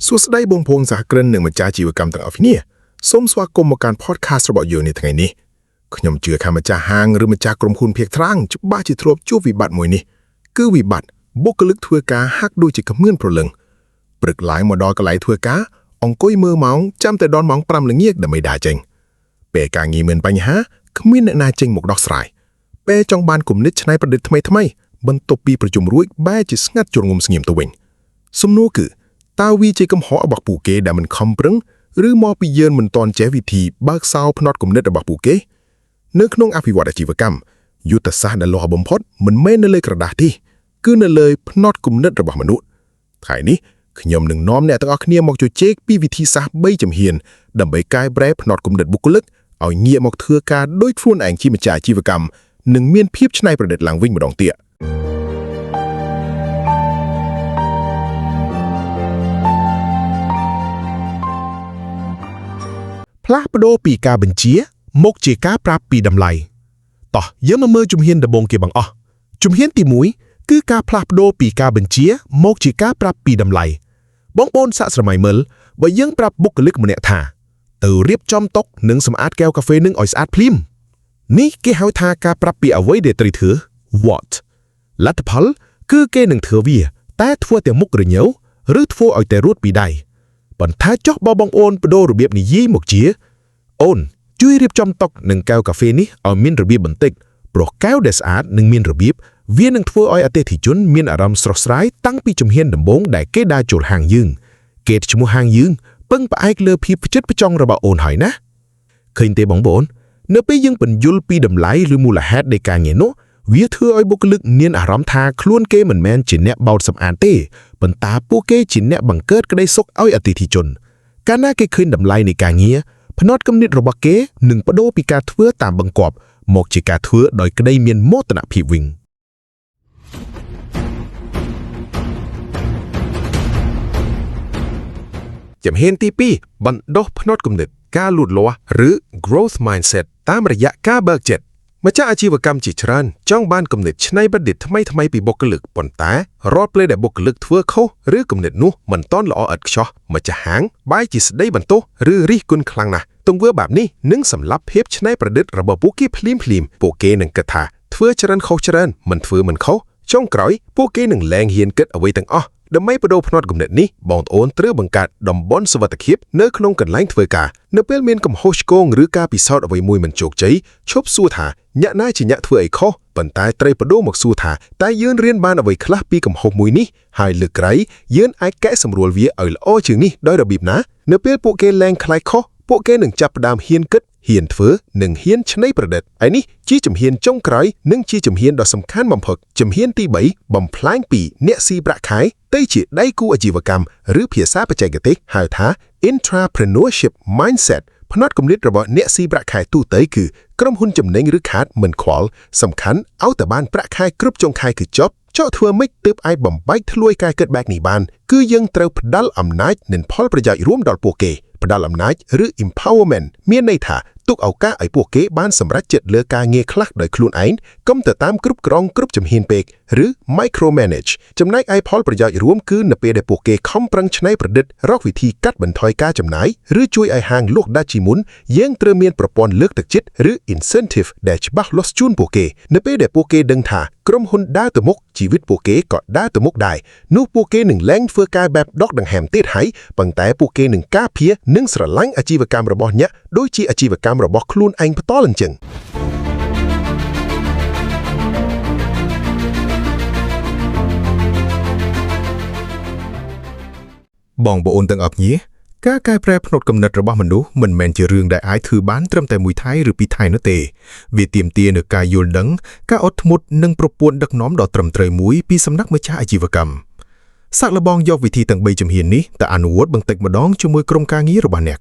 សួស្តីបងប្អូនសហគ្រិននិងម្ចាស់អាជីវកម្មទាំងអស់គ្នាសូមស្វាគមន៍មកកាន់ podcast របស់យើងនៅថ្ងៃនេះខ្ញុំជឿថាម្ចាស់ហាងឬម្ចាស់ក្រុមហ៊ុនភាគត្រាំងច្បាស់ជាធ្លាប់ជួបវិបត្តិមួយនេះគឺវិបត្តិបុគ្គលិកធ្វើការហាក់ដូចជាគ្មានព្រលឹងព្រឹកឡើងមកដល់កន្លែងធ្វើការអង្គុយមើលម៉ោងចាំតែដល់ម៉ោង 5 ល្ងាចដើម្បីដើរចេញពេលការងារមានបញ្ហាគ្មានអ្នកណាចេញមកដោះស្រាយពេលចង់បានគំនិតច្នៃប្រឌិតថ្មីៗបន្ទាប់ពីប្រជុំរួចបែរជាស្ងាត់ជ្រងំស្ងៀមទៅវិញសំណួរគឺតើវាជាកំហុសរបស់ពួកគេដែលមិនខំប្រឹងឬមកពីយើងមិនទាន់ចេះវិធីបើកសោផ្នត់គំនិតរបស់ពួកគេនៅក្នុងអភិវឌ្ឍអាជីវកម្មយុទ្ធសាស្ត្រដែលលោះបំផុតមិនមែននៅលើក្រដាសទេគឺនៅលើផ្នត់គំនិតរបស់មនុស្សថ្ងៃនេះខ្ញុំនឹងនាំអ្នកទាំងអស់គ្នាមកជជែកពីវិធីសាស្ត្រ3ជំហានដើម្បីកែប្រែផ្នត់គំនិតបុគ្គលិកឲ្យងាកមកធ្វើការដោយខ្លួនឯងជាម្ចាស់អាជីវកម្មនិងមានភាពច្នៃប្រឌិតឡើងវិញម្ដងទៀតផ្លាស់ប្ដូរពីការបញ្ជាមកជាការប្រាប់ពីតម្លៃតោះយើងមកមើលជំហានដំបូងគេបង្អស់ជំហានទី1គឺការផ្លាស់ប្ដូរពីការបញ្ជាមកជាការប្រាប់ពីតម្លៃបងប្អូនសាកស្រមៃមើលបើយើងប្រាប់បុគ្គលិកម្នាក់ថាទៅរៀបចំតុនិងសម្អាតកែវកាហ្វេនឹងឲ្យស្អាតភ្លាមនេះគេហៅថាការប្រាប់ពីអ្វីដែលត្រូវធ្វើ what លទ្ធផលគឺគេនឹងធ្វើវាតែធ្វើតែមុខរញ៉ូវឬធ្វើឲ្យតែរួតពីដៃប៉ុន្តែចុះបើបងប្អូនបដូររបៀបនិយាយមកជាអូនជួយរៀបចំតុនិងកែវកាហ្វេនេះឲ្យមានរបៀបបន្តិចព្រោះកែវដែលស្អាតនិងមានរបៀបវានឹងធ្វើឲ្យអតិថិជនមានអារម្មណ៍ស្រស់ស្រាយតាំងពីជំហានដំបូងដែលគេដើរចូលហាងយើងគេឈ្មោះហាងយើងពឹងផ្អែកលើភាពផ្ចិតផ្ចង់របស់អូនហើយណាឃើញទេបងប្អូននៅពេលយើងបញ្យល់ពីតម្លៃឬមូលហេតុនៃការងារនោះវាធ្វើឲ្យបុគ្គលិកមានអារម្មណ៍ថាខ្លួនគេមិនមែនជាអ្នកបោតសម្អាតទេប៉ុន្តែពួកគេជាអ្នកបង្កើតក្តីសុខឲ្យអតិថិជនកាលណាគេឃើញតម្លៃនៃការងារផ្នត់គំនិតរបស់គេនឹងបដូរពីការធ្វើតាមបង្គាប់មកជាការធ្វើដោយក្តីមានមោទនភាពវិញជំហានទី2បណ្ដុះផ្នត់គំនិតការលូតលាស់ឬ growth mindset តាមរយៈការបើកចិត្តម្ចាស់អាជីវកម្មជាច្រើនចង់បានគំនិតច្នៃប្រឌិតថ្មីៗពីបុគ្គលិកប៉ុន្តែរាល់ពេលដែលបុគ្គលិកធ្វើខុសឬគំនិតនោះមិនទាន់ល្អឥតខ្ចោះម្ចាស់ហាងបែរជាស្ដីបន្ទោសឬរិះគន់ខ្លាំងណាស់ទង្វើបែបនេះនឹងសម្លាប់ភាពច្នៃប្រឌិតរបស់ពួកគេភ្លាមៗពួកគេនឹងគិតថាធ្វើច្រើនខុសច្រើនមិនធ្វើមិនខុសចុងក្រោយពួកគេនឹងលែងហ៊ានគិតអ្វីទាំងអស់ដើម្បីបដូរផ្នត់គំនិតនេះបងប្អូនត្រូវបង្កើតតំបន់សុវត្ថិភាពនៅក្នុងកន្លែងធ្វើការនៅពេលមានកំហុសឆ្គងឬការពិសោធន៍អ្វីមួយមិនជោគជ័យឈប់សួរថាញាក់ណាជាញាក់ធ្វើអីខុសប៉ុន្តែត្រូវបដូរមកសួរថាតើយើងរៀនបានអ្វីខ្លះពីកំហុសមួយនេះហើយលើកក្រោយយើងអាចកែសម្រួលវាឲ្យល្អជាងនេះដោយរបៀបណានៅពេលពួកគេលែងខ្លាចខុសពួកគេនឹងចាប់ផ្ដើមហ៊ានគិតហ៊ានធ្វើនិងហ៊ានច្នៃប្រឌិតហើយនេះជាជំហានចុងក្រោយនិងជាជំហានដ៏សំខាន់បំផុតជំហានទី3បំផ្លាញពីអ្នកស៊ីប្រាក់ខែទៅជាដៃគូអាជីវកម្មឬភាសាបច្ចេកទេសហៅថា Entrepreneurship Mindset ផ្នត់គំនិតរបស់អ្នកស៊ីប្រាក់ខែទូទៅគឺក្រុមហ៊ុនចំណេញឬខាតមិនខ្វល់សំខាន់ឲ្យតែបានប្រាក់ខែគ្រប់ចុងខែគឺចប់ចោះធ្វើម៉េចទើបអាចបំបែកធ្លួយការគិតបែបនេះបានគឺយើងត្រូវផ្ដល់អំណាចនិងផលប្រយោជន៍រួមដល់ពួកគេផ្ដល់អំណាចឬ empowerment មានន័យថាទុកឱកាសឲ្យពួកគេបានសម្រេចចិត្តលើការងារខ្លះដោយខ្លួនឯងកុំទៅតាមគ្រប់គ្រងគ្រប់ជំហានពេកឬ micromanage ចំណែកឯផលប្រយោជន៍រួមគឺនៅពេលដែលពួកគេខំប្រឹងច្នៃប្រឌិតរកវិធីកាត់បន្ថយការចំណាយឬជួយឲ្យហាងលក់ដាច់ជាមុនយើងត្រូវមានប្រព័ន្ធលើកទឹកចិត្តឬ incentive ដែលច្បាស់លាស់ជូនពួកគេនៅពេលដែលពួកគេដឹងថាក្រុមហ៊ុនដើរទៅមុខជីវិតពួកគេក៏ដើរទៅមុខដែរនោះពួកគេនឹងលែងធ្វើការបែបដកដង្ហើមទៀតហើយប៉ុន្តែពួកគេនឹងការពារនិងស្រឡាញ់អាជីវកម្មរបស់អ្នកដូចជាអាជីវកម្មរបស់ខ្លួនឯងផ្ទាល់អញ្ចឹងបងប្អូនទាំងអស់គ្នាការកែប្រែផ្នត់គំនិតរបស់មនុស្សមិនមែនជារឿងដែលអាចធ្វើបានត្រឹមតែមួយថ្ងៃឬពីរថ្ងៃនោះទេវាទាមទារនូវការយល់ដឹងការអត់ធ្មត់និងប្រព័ន្ធដឹកនាំដ៏ត្រឹមត្រូវមួយពីសំណាក់ម្ចាស់អាជីវកម្មសាក់លបងយកវិធីទាំង3ជំហាននេះទៅអនុវត្តបន្តិចម្ដងជាមួយក្រុមការងាររបស់អ្នក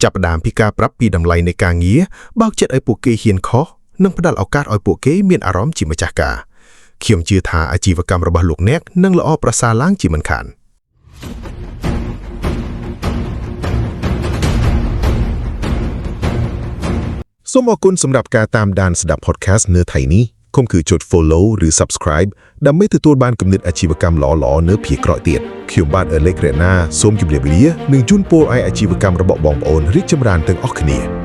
ចាប់ផ្ដើមពីការប្រាប់ពីតម្លៃនៃការងារបើកចិត្តឲ្យពួកគេហ៊ានខុសនិងផ្ដល់ឱកាសឲ្យពួកគេមានអារម្មណ៍ជាម្ចាស់ការខ្ញុំជឿថាអាជីវកម្មរបស់លោកអ្នកនឹងល្អប្រសើរឡើងជាមិនខានសូមអរគុណសម្រាប់ការតាមដានស្ដាប់ podcast នៅថ្ងៃនេះ คงคือจด follow หรือ subscribe ดำไม่ទទួលបានគំនិតអាជីវកម្មល្អៗនៅភាគក្រោយទៀតខ្ញុំបាទអេលេករ៉េណាសូមជម្រាបលានឹងជូនពរឲ្យអាជីវកម្មរបស់បងប្អូនរីកចម្រើនទាំងអស់គ្នា